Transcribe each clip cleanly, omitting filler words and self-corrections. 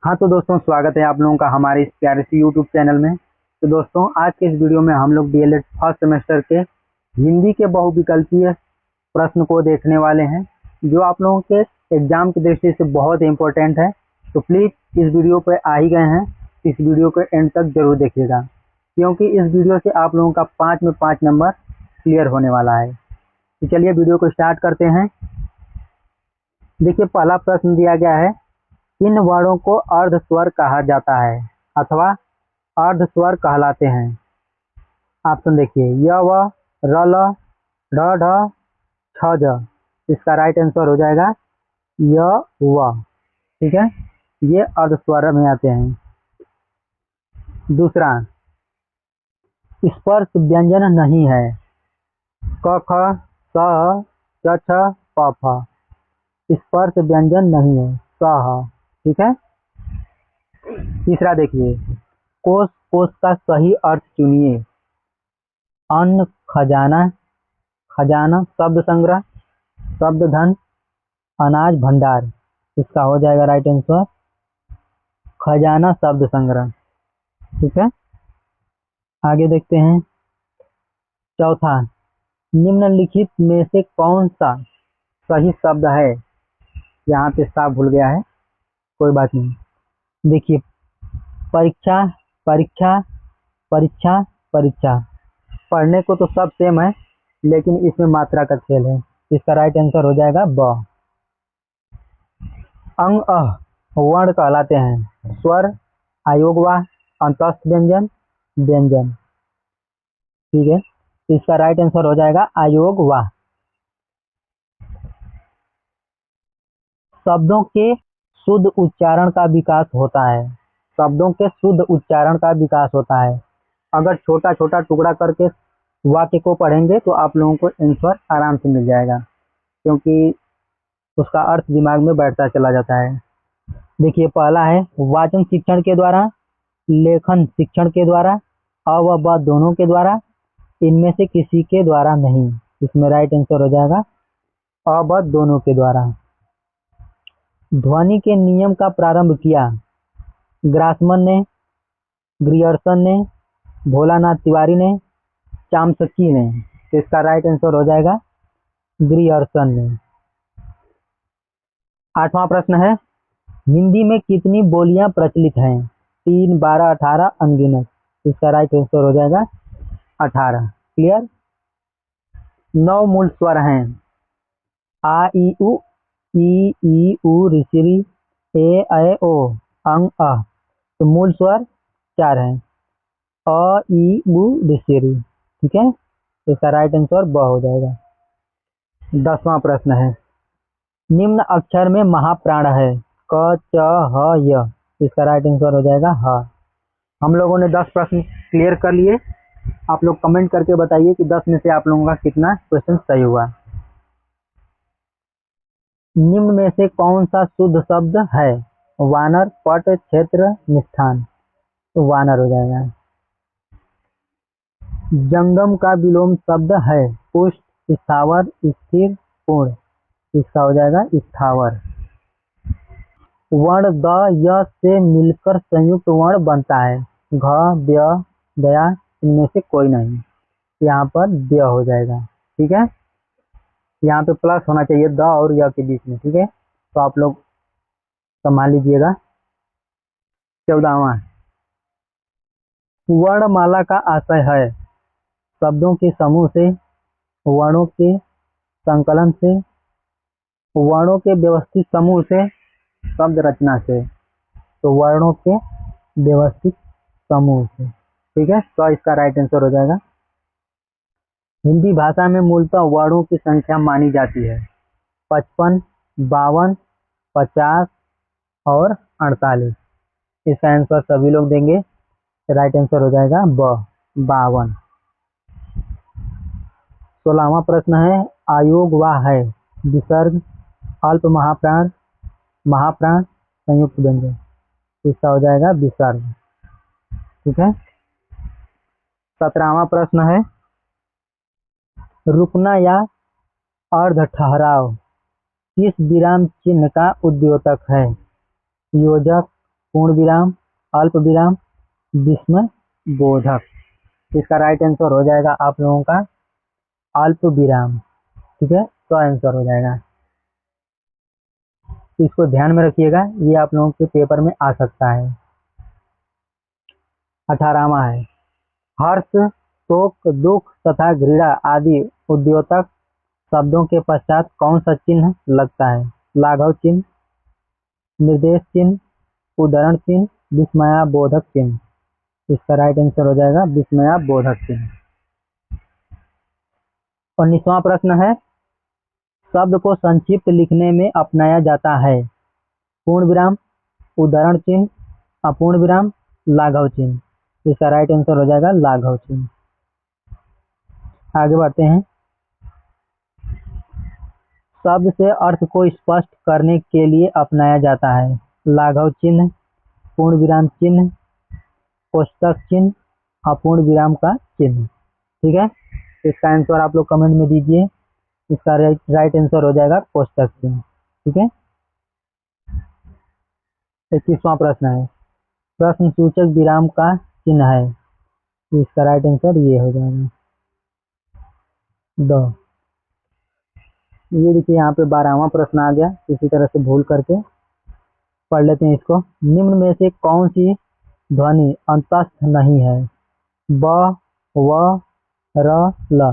हाँ तो दोस्तों, स्वागत है आप लोगों का हमारे इस प्यारे से यूट्यूब चैनल में। तो दोस्तों, आज के इस वीडियो में हम लोग डीएलएड फर्स्ट सेमेस्टर के हिंदी के बहुविकल्पीय प्रश्न को देखने वाले हैं, जो आप लोगों के एग्जाम की दृष्टि से बहुत इंपॉर्टेंट है। तो प्लीज़ इस वीडियो पर आ ही गए हैं, इस वीडियो को एंड तक जरूर देखिएगा, क्योंकि इस वीडियो से आप लोगों का 5 में 5 नंबर क्लियर होने वाला है। तो चलिए वीडियो को स्टार्ट करते हैं। देखिए, पहला प्रश्न दिया गया है, इन वर्णों को अर्ध स्वर कहा जाता है अथवा अर्ध स्वर कहलाते हैं। ऑप्शन देखिए, य व, र ल, ढ ढ, छ ज। इसका राइट आंसर हो जाएगा य व। ठीक है, ये अर्ध स्वर में आते हैं। दूसरा, स्पर्श व्यंजन नहीं है। क ख, स च छ, प फ। स्पर्श व्यंजन नहीं है, स ह। ठीक है। तीसरा देखिए, कोष कोष का सही अर्थ चुनिए। अन्न, खजाना, खजाना शब्द संग्रह, शब्द धन, अनाज भंडार। इसका हो जाएगा राइट आंसर खजाना शब्द संग्रह। ठीक है, आगे देखते हैं। चौथा, निम्नलिखित में से कौन सा सही शब्द है। यहाँ पे सा भूल गया है, कोई बात नहीं। देखिए, परीक्षा, परीक्षा, परीक्षा, परीक्षा। पढ़ने को तो सब सेम है, लेकिन इसमें मात्रा का खेल है। इसका राइट आंसर हो जाएगा ब। अंग अह वर्ण कहलाते हैं। स्वर, आयोगवाह, अंतस्थ व्यंजन, व्यंजन। ठीक है, इसका राइट आंसर हो जाएगा आयोगवाह। शब्दों के शुद्ध उच्चारण का विकास होता है। शब्दों के शुद्ध उच्चारण का विकास होता है। अगर छोटा छोटा टुकड़ा करके वाक्य को पढ़ेंगे तो आप लोगों को आंसर आराम से मिल जाएगा, क्योंकि उसका अर्थ दिमाग में बैठता चला जाता है। देखिए, पहला है वाचन शिक्षण के द्वारा, लेखन शिक्षण के द्वारा, अ व ब दोनों के द्वारा, इनमें से किसी के द्वारा नहीं। इसमें राइट आंसर हो जाएगा अ ब दोनों के द्वारा। ध्वनि के नियम का प्रारंभ किया। ग्रासमन ने, ग्रियर्सन ने, भोलानाथ तिवारी ने, चामस्की ने। तो इसका राइट आंसर हो जाएगा ग्रियर्सन ने। आठवां प्रश्न है, हिंदी में कितनी बोलियां प्रचलित हैं। 3, 12, 18, अनगिनत। इसका राइट आंसर हो जाएगा 18। क्लियर। 9 मूल स्वर हैं। आ ई उ, ई उ ऋषि, ए ओ, अंग अ। तो मूल स्वर 4 हैं, अ ई उ ऋषि। ठीक है, इसका राइट आंसर ब हो जाएगा। 10वां प्रश्न है, निम्न अक्षर में महाप्राण है। क, च, ह, य। इसका राइट आंसर हो जाएगा ह। हम लोगों ने 10 प्रश्न क्लियर कर लिए। आप लोग कमेंट करके बताइए कि 10 में से आप लोगों का कितना क्वेश्चन सही हुआ। निम्न में से कौन सा शुद्ध शब्द है। वानर, पट, क्षेत्र, निष्ठान। तो वानर हो जाएगा। जंगम का विलोम शब्द है। पुष्ट, स्थावर, स्थिर, पूर्ण। इसका हो जाएगा स्थावर। वर्ण द य से मिलकर संयुक्त वर्ण बनता है। घ, व्य, दया, इनमें से कोई नहीं। यहाँ पर व्य हो जाएगा। ठीक है, यहाँ पे प्लस होना चाहिए द और य के बीच में। ठीक है, तो आप लोग संभाल लीजिएगा। 14वां, वर्णमाला का आशय है। शब्दों के समूह से, वर्णों के संकलन से, वर्णों के व्यवस्थित समूह से, शब्द रचना से। तो वर्णों के व्यवस्थित समूह से। ठीक है, तो इसका राइट आंसर हो जाएगा। हिंदी भाषा में मूलतः वर्णों की संख्या मानी जाती है 55, 52, 50 और 48। इसका आंसर सभी लोग देंगे। राइट आंसर हो जाएगा ब, 52। 16वां प्रश्न है, आयोगवाह है। विसर्ग, अल्प महाप्राण, महाप्राण, संयुक्त व्यंजन। इसका हो जाएगा विसर्ग। ठीक है। 17वां प्रश्न है, रुकना या अर्ध ठहराव किस विराम चिन्ह का उद्योतक है। योजक, पूर्ण विराम, अल्प विराम, विस्मय बोधक। इसका राइट आंसर हो जाएगा आप लोगों का अल्प विराम। ठीक है, तो आंसर हो जाएगा। तो इसको ध्यान में रखिएगा, ये आप लोगों के पेपर में आ सकता है। 18वां है, हर्ष, शोक, दुख तथा घृणा आदि उद्योतक शब्दों के पश्चात कौन सा चिन्ह लगता है? लाघव चिन्ह, निर्देश चिन्ह, उदाहरण चिन्ह, विस्मयाबोधक चिन्ह। इसका राइट आंसर हो जाएगा विस्मयाबोधक चिन्ह। 19वां प्रश्न है, शब्द को संक्षिप्त लिखने में अपनाया जाता है? पूर्ण विराम, उदाहरण चिन्ह, अपूर्ण विराम, लाघव चिन्ह। इसका राइट आंसर हो जाएगा लाघव चिन्ह। आगे बढ़ते हैं। शब्द से अर्थ को स्पष्ट करने के लिए अपनाया जाता है? लाघव चिन्ह, पूर्ण विराम चिन्ह, कोष्टक चिन्ह, अपूर्ण विराम का चिन्ह। ठीक है, इसका आंसर आप लोग कमेंट में दीजिए। इसका राइट आंसर हो जाएगा कोष्टक चिन्ह। ठीक है, 21वां प्रश्न है, प्रश्न सूचक विराम का चिन्ह है? इसका राइट आंसर ये हो जाएगा दो। ये देखिए यहाँ पे 12वां प्रश्न आ गया, इसी तरह से भूल करके पढ़ लेते हैं इसको। निम्न में से कौन सी ध्वनि अंतस्थ नहीं है? ब, व, र, ल।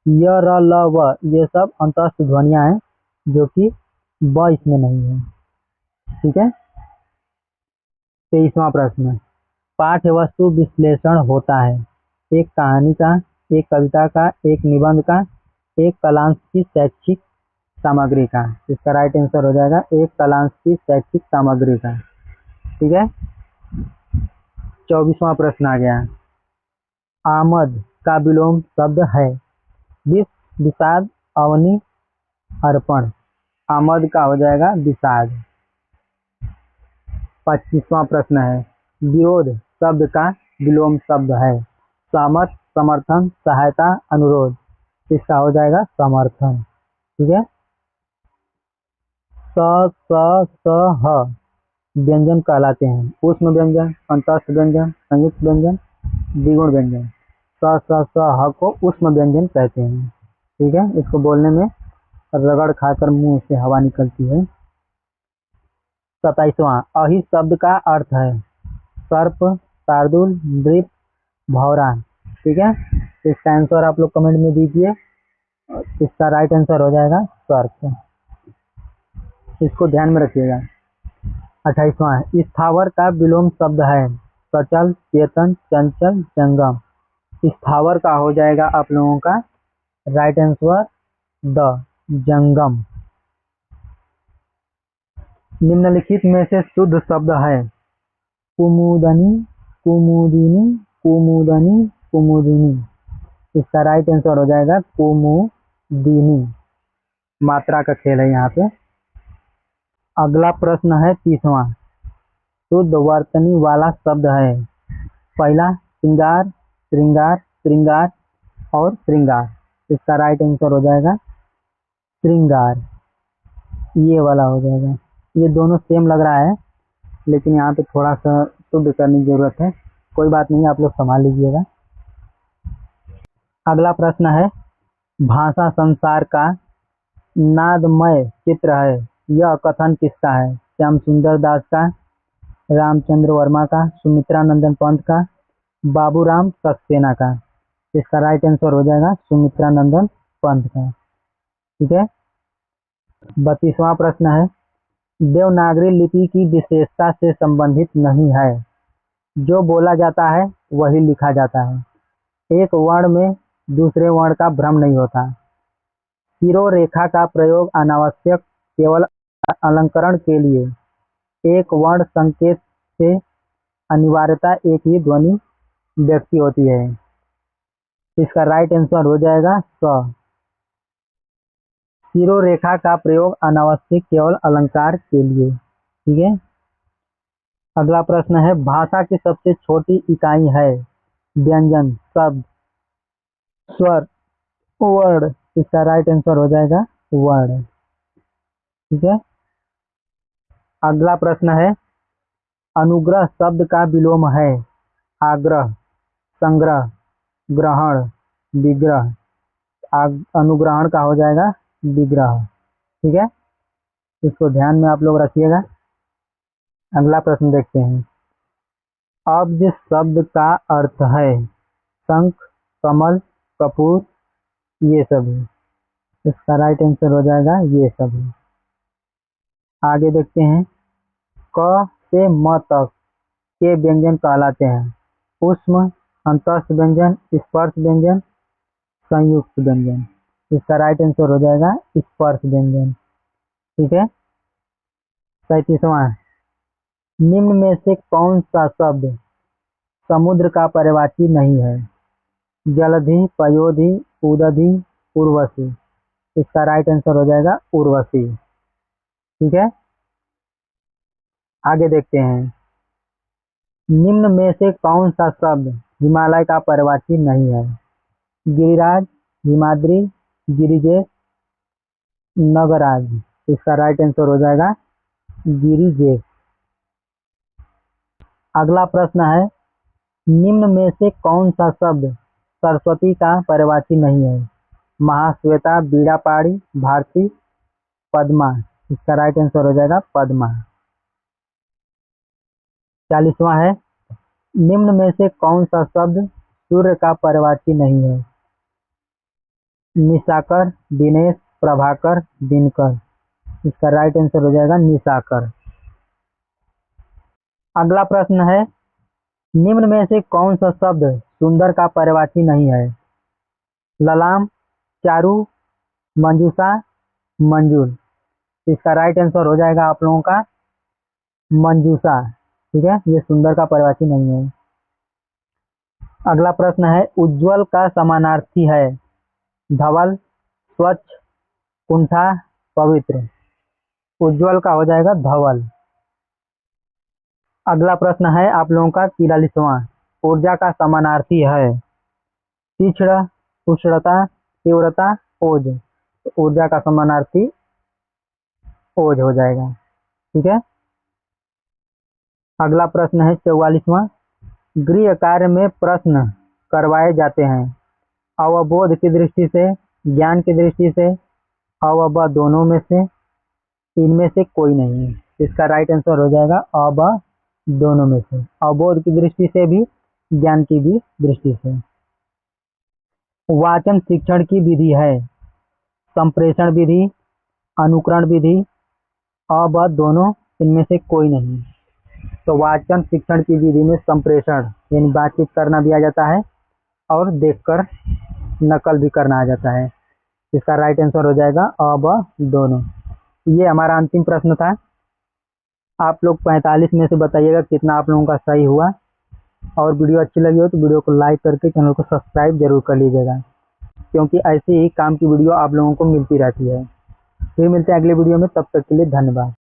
य, र, ल, व ये सब अंतस्थ ध्वनियां हैं, जो कि ब इसमें नहीं है। ठीक है, 23वां प्रश्न, पाठ्य वस्तु विश्लेषण होता है? एक कहानी का, एक कविता का, एक निबंध का, एक कालांश की शैक्षिक सामग्री का। इसका राइट आंसर हो जाएगा एक कालांश की शैक्षिक सामग्री का। ठीक है, 24वां प्रश्न आ गया, आमद का विलोम शब्द है? विष, विषाद, अवनि, अर्पण। आमद का हो जाएगा विषाद। 25वां प्रश्न है, विरोध शब्द का विलोम शब्द है? सहमत, समर्थन, सहायता, अनुरोध। इसका हो जाएगा समर्थन। ठीक है, स, स, ह व्यंजन कहलाते हैं? ऊष्म व्यंजन, अंतस्थ व्यंजन, संयुक्त व्यंजन, द्विगुण व्यंजन। स, ह को ऊष्म व्यंजन कहते हैं। ठीक है, इसको बोलने में रगड़ खाकर मुंह से हवा निकलती है। 27वां, अहि शब्द का अर्थ है? सर्प, शार्दूल, नृप, भौरा। ठीक है, इसका आंसर आप लोग कमेंट में दीजिए। इसका राइट आंसर हो जाएगा सर्प। इसको ध्यान में रखिएगा। 28वां, स्थावर का विलोम शब्द है? सचल, चेतन, चंचल, जंगम। स्थावर का हो जाएगा आप लोगों का राइट आंसर द जंगम। निम्नलिखित में से शुद्ध शब्द है? कुमुदनी, कुमुदिनी, कुमुदनी, कुमुदिनी। इसका राइट आंसर हो जाएगा कुमुदिनी। मात्रा का खेल है यहाँ पे। अगला प्रश्न है 30वां, शुद्ध वर्तनी वाला शब्द है? पहला श्रृंगार, श्रृंगार, श्रृंगार और श्रृंगार। इसका राइट आंसर हो जाएगा श्रृंगार, ये वाला हो जाएगा। ये दोनों सेम लग रहा है, लेकिन यहाँ पे थोड़ा सा शुद्ध करने की जरूरत है। कोई बात नहीं, आप लोग संभाल लीजिएगा। अगला प्रश्न है, भाषा संसार का नादमय चित्र है? यह कथन किसका है? श्याम सुंदर दास का, रामचंद्र वर्मा का, सुमित्रा नंदन पंत का, बाबूराम सक्सेना का। इसका राइट आंसर हो जाएगा सुमित्रा नंदन पंत का। ठीक है, 32वां प्रश्न है, देवनागरी लिपि की विशेषता से संबंधित नहीं है? जो बोला जाता है वही लिखा जाता है। एक वर्ण में दूसरे वर्ण का भ्रम नहीं होता। शिरोरेखा का प्रयोग अनावश्यक, केवल अलंकरण के लिए। एक वर्ण संकेत से अनिवार्यता एक ही ध्वनि व्यक्ति होती है। इसका राइट आंसर हो जाएगा स। शिरोरेखा का प्रयोग अनावश्यक, केवल अलंकार के लिए। ठीक है, अगला प्रश्न है, भाषा की सबसे छोटी इकाई है? व्यंजन, शब्द, स्वर, वर्ण। इसका राइट आंसर हो जाएगा वर्ण। ठीक है, अगला प्रश्न है, अनुग्रह शब्द का विलोम है आग्रह, संग्रह, ग्रहण, विग्रह। अनुग्रहण का हो जाएगा विग्रह। ठीक है, इसको ध्यान में आप लोग रखिएगा। अगला प्रश्न देखते हैं। अब्ज शब्द का अर्थ है शंख, कमल, कपूर, ये सभी। इसका राइट आंसर हो जाएगा ये सभी। आगे देखते हैं। क से म तक के व्यंजन कहलाते हैं ऊष्म, अंतस्थ व्यंजन, स्पर्श व्यंजन, संयुक्त व्यंजन। इसका राइट आंसर हो जाएगा स्पर्श व्यंजन। ठीक है। 37वां, निम्न में से कौन सा शब्द समुद्र का पर्यायवाची नहीं है? जलधि, पयोधि, उदधि, उर्वशी। इसका राइट आंसर हो जाएगा उर्वशी। ठीक है। आगे देखते हैं। निम्न में से कौन सा शब्द हिमालय का पर्यायवाची नहीं है? गिरिराज, हिमाद्री, गिरिजेश, नगराज। इसका राइट आंसर हो जाएगा गिरिजेश। अगला प्रश्न है। निम्न में से कौन सा शब्द सरस्वती का पर्यायवाची नहीं है? महाश्वेता, बीड़ापाड़ी, भारती, पद्मा। इसका राइट आंसर हो जाएगा पद्मा। 40वां है। निम्न में से कौन सा शब्द सूर्य का पर्यायवाची नहीं है? निशाकर, दिनेश, प्रभाकर, दिनकर। इसका राइट आंसर हो जाएगा निशाकर। अगला प्रश्न है। निम्न में से कौन सा शब्द सुंदर का पर्यायवाची नहीं है? ललाम, चारू, मंजूषा, मंजूल। इसका राइट आंसर हो जाएगा आप लोगों का मंजूषा। ठीक है, ये सुंदर का पर्यायवाची नहीं है। अगला प्रश्न है। उज्ज्वल का समानार्थी है धवल, स्वच्छ, कुंठा, पवित्र। उज्ज्वल का हो जाएगा धवल। अगला प्रश्न है आप लोगों का 43वां। ऊर्जा का समानार्थी है तीक्ष्ण, उष्णता, तीव्रता, ओज। ऊर्जा का समानार्थी ओज हो जाएगा। ठीक है। अगला प्रश्न है 44वां। गृह कार्य में प्रश्न करवाए जाते हैं अवबोध की दृष्टि से, ज्ञान की दृष्टि से, अव व दोनों में से, इनमें से कोई नहीं है। इसका राइट आंसर हो जाएगा अव दोनों में से। अवबोध की दृष्टि से भी, ज्ञान की भी दृष्टि से। वाचन शिक्षण की विधि है संप्रेषण विधि, अनुकरण विधि, अव दोनों, इनमें से कोई नहीं। तो वाचन शिक्षण की विधि में संप्रेषण यानी बातचीत करना भी आ जाता है और देखकर नकल भी करना आ जाता है। इसका राइट आंसर हो जाएगा अव दोनों। ये हमारा अंतिम प्रश्न था। आप लोग 45 में से बताइएगा कितना आप लोगों का सही हुआ। और वीडियो अच्छी लगी हो तो वीडियो को लाइक करके चैनल को सब्सक्राइब जरूर कर लीजिएगा, क्योंकि ऐसे ही काम की वीडियो आप लोगों को मिलती रहती है। फिर मिलते हैं अगले वीडियो में, तब तक के लिए धन्यवाद।